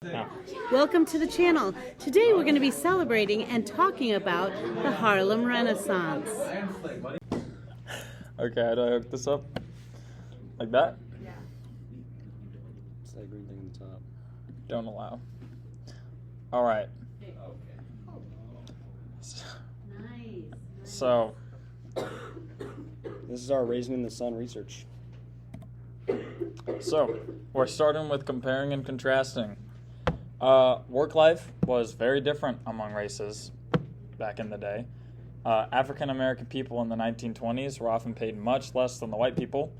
No. Welcome to the channel. Today we're going to be celebrating and talking about the Harlem Renaissance. Okay, how do I hook this up? Like that? Yeah. It's that green thing on the top. Don't allow. Alright. Nice. So, This is our Raising in the Sun research. we're starting with comparing and contrasting. Work life was very different among races back in the day. African American people in the 1920s were often paid much less than the white people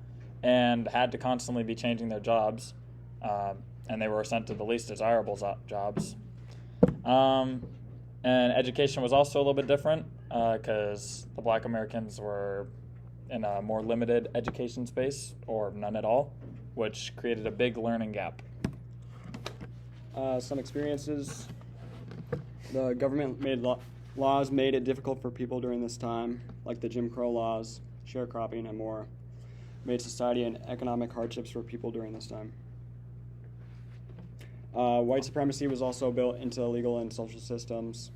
and had to constantly be changing their jobs, and they were sent to the least desirable jobs. And education was also a little bit different because the black Americans were in a more limited education space or none at all, which created a big learning gap. Some experiences. The government made laws made it difficult for people during this time, like the Jim Crow laws, sharecropping, and more. Made society and economic hardships for people during this time. White supremacy was also built into legal and social systems,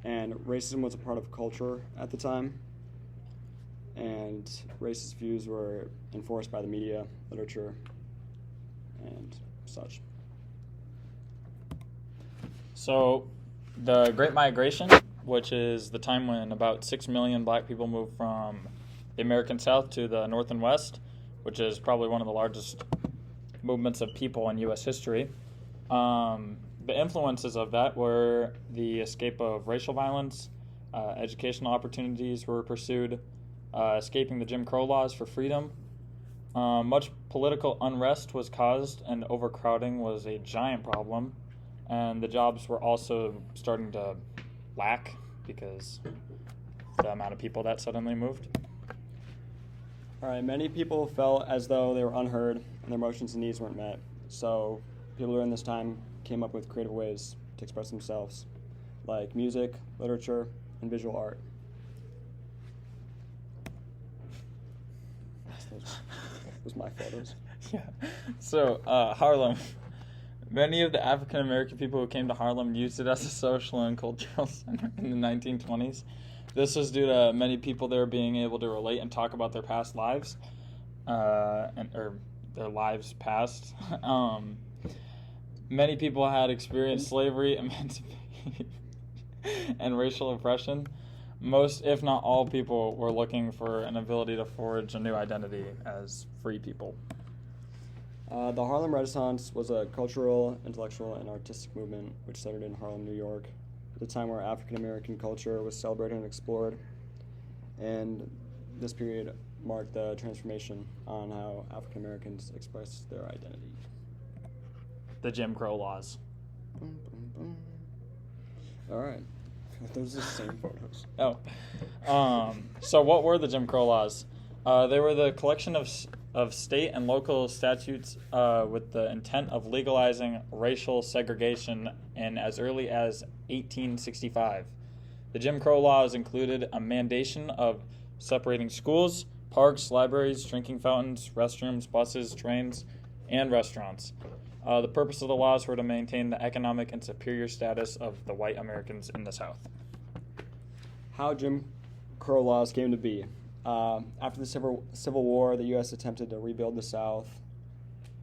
and racism was a part of culture at the time, and racist views were enforced by the media, literature, and such. So, the Great Migration, which is the time when about 6 million black people moved from the American South to the North and West, which is probably one of the largest movements of people in U.S. history. The influences of that were the escape of racial violence, educational opportunities were pursued, escaping the Jim Crow laws for freedom. Much political unrest was caused, and overcrowding was a giant problem. And the jobs were also starting to lack because the amount of people that suddenly moved. All right, many people felt as though they were unheard and their emotions and needs weren't met. So people during this time came up with creative ways to express themselves, like music, literature, and visual art. Those my photos. Yeah. So, Harlem. Many of the African American people who came to Harlem used it as a social and cultural center in the 1920s. This was due to many people there being able to relate and talk about their past lives, or their lives past. Many people had experienced slavery, emancipation, and racial oppression. Most, if not all, people were looking for an ability to forge a new identity as free people. The Harlem Renaissance was a cultural, intellectual, and artistic movement which centered in Harlem, New York, at a time where African American culture was celebrated and explored, and this period marked the transformation on how African Americans expressed their identity. The Jim Crow laws. All right. Those are the same photos. So what were the Jim Crow laws? They were the collection of state and local statutes with the intent of legalizing racial segregation in as early as 1865. The Jim Crow laws included a mandation of separating schools, parks, libraries, drinking fountains, restrooms, buses, trains, and restaurants. The purpose of the laws were to maintain the economic and superior status of the white Americans in the South. How Jim Crow laws came to be. After the Civil War, the U.S. attempted to rebuild the South,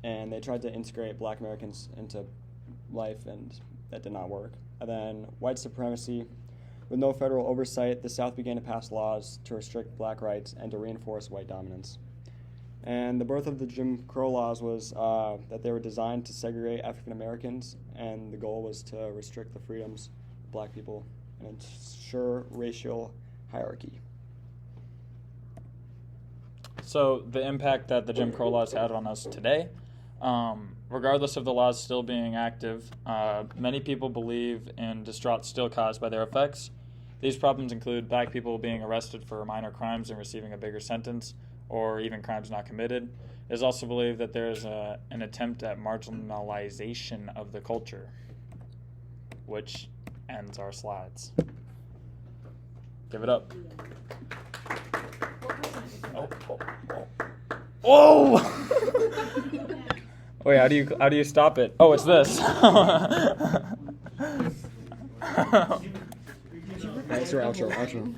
and they tried to integrate black Americans into life, and that did not work. And then white supremacy. With no federal oversight, the South began to pass laws to restrict black rights and to reinforce white dominance. And the birth of the Jim Crow laws was that they were designed to segregate African Americans, and the goal was to restrict the freedoms of black people and ensure racial hierarchy. So the impact that the Jim Crow laws had on us today, regardless of the laws still being active, many people believe in distraught still caused by their effects. These problems include black people being arrested for minor crimes and receiving a bigger sentence, or even crimes not committed. It is also believed that there is an attempt at marginalization of the culture, which ends our slides. Give it up. Oh! Wait, how do you stop it? Oh, it's this. Thanks for outro.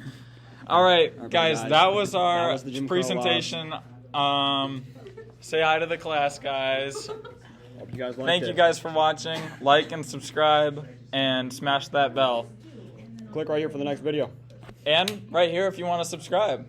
All right, bye, guys, guys. that was our That was the Jim Crow presentation. Say hi to the class, guys. Hope you guys liked Thank it. you guys for watching. Like and subscribe, and smash that bell. Click right here for the next video. And right here if you want to subscribe.